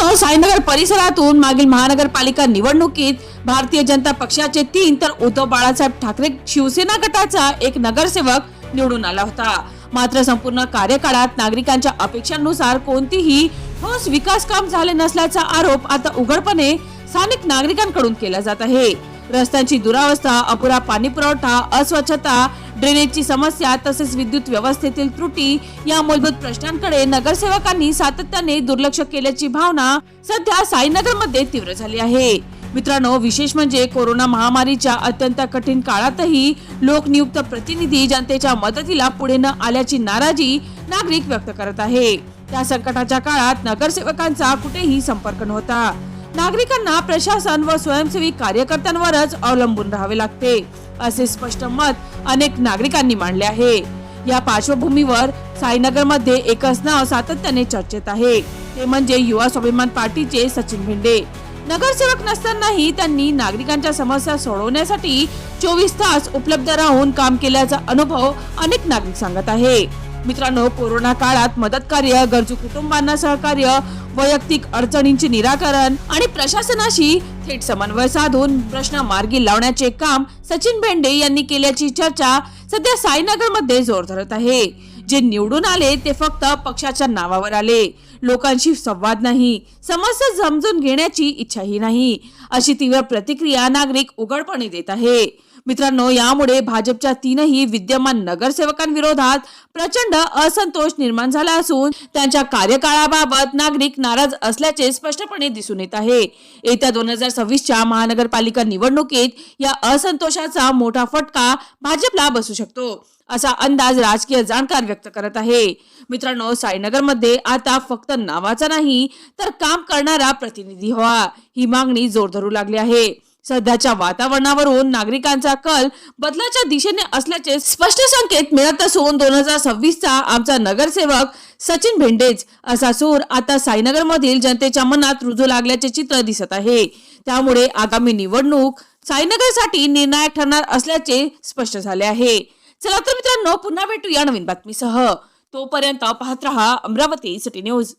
मित्रांनो, साईनगर परिसरातून मागील महानगरपालिका निवडणुकीत भारतीय जनता पक्षाचे 3 तर उद्धव बाळासाहेब ठाकरे शिवसेना गटाचा एक नगरसेवक निवडून आला होता। मात्र संपूर्ण कार्यकाळात नागरिकांच्या अपेक्षांनुसार कोणतीही ठोस विकास काम झाले नसल्याचा आरोप आता उघडपणे स्थानिक नागरिकांकडून केला जात आहे। रस्त्यांची दुरावस्था, अपुरा पाणी पुरवठा, अस्वच्छता, ड्रेनेजची समस्या तसेच विद्युत व्यवस्थेतील त्रुटी या मूलभूत प्रश्नांकडे नगरसेवकांनी सातत्याने दुर्लक्ष केल्याची भावना सध्या साईनगर मध्ये तीव्र झाली आहे। मित्रांनो, विशेष म्हणजे कोरोना महामारीच्या अत्यंत कठीण काळातही लोकनियुक्त प्रतिनिधी जनतेच्या मदतीला पुढे न आल्याची नाराजी नागरिक व्यक्त करत आहे। त्या संकटाच्या काळात नगरसेवकांचा कुठेही संपर्क नव्हता। नागरिकांना प्रशासन व स्वयंसेवी कार्यकर्त्यांवरच अवलंबून राहावे लागते, असे स्पष्ट मत अनेक नागरिकांनी मांडले आहे। या पार्श्वभूमीवर साईनगर मध्ये एकच नाव सातत्याने चर्चेत आहे, ते म्हणजे युवा स्वाभिमान पार्टीचे सचिन भेंडे। नगरसेवक नसतानाही त्यांनी नागरिकांच्या समस्या सोडवण्यासाठी 24 तास उपलब्ध राहून काम केल्याचा अनुभव अनेक नागरिक सांगत आहे। मित्रांनो, कोरोना काळात मदत कार्य, गरजू कुटुंबांना सहकार्य, वैयक्तिक अडचणींचे निराकरण आणि प्रशासनाशी थेट समन्वय साधून प्रश्न मार्गी लावण्याचे काम सचिन भेंडे यांनी केल्याची चर्चा सध्या साईनगर मध्ये जोर धरत आहे। जे निवडून आले ते फक्त पक्षाच्या नावावर आले, लोकांशी संवाद नाही, समस्या समजून घेण्याची इच्छाही नाही, अशी तीव्र प्रतिक्रिया नागरिक उघडपणे देत आहे। मित्रांनो, यामुळे भाजपच्या 3ही विद्यमान नगरसेवकांविरोधात प्रचंड असंतोष निर्माण झाला असून त्यांच्या कार्यकाळाबाबत नागरिक नाराज असल्याचे स्पष्टपणे दिसून येत आहे। येत्या 2026च्या महानगरपालिका निवडणुकीत या असंतोषाचा मोठा फटका भाजपला बसू शकतो, असा अंदाज राजकीय जाणकार व्यक्त करत आहे। मित्रांनो, साईनगर मध्ये आता फक्त नावाचा नाही तर काम करणारा प्रतिनिधी हवा, ही मागणी जोर धरू लागली आहे। सध्याच्या वातावरणावरून नागरिकांचा कल बदलाच्या दिशेने असल्याचे स्पष्ट संकेत मिळत असून 2026चा आमचा नगरसेवक सचिन भेंडेच असा सूर आता साईनगर मधील जनतेच्या मनात रुजू लागल्याचे चित्र दिसत आहे। त्यामुळे आगामी निवडणूक साईनगरसाठी निर्णायक ठरणार असल्याचे स्पष्ट झाले आहे। चला तर मित्रांनो, पुन्हा भेटूया नवीन बातमीसह। तोपर्यंत पाहत रहा अमरावती सिटी न्यूज।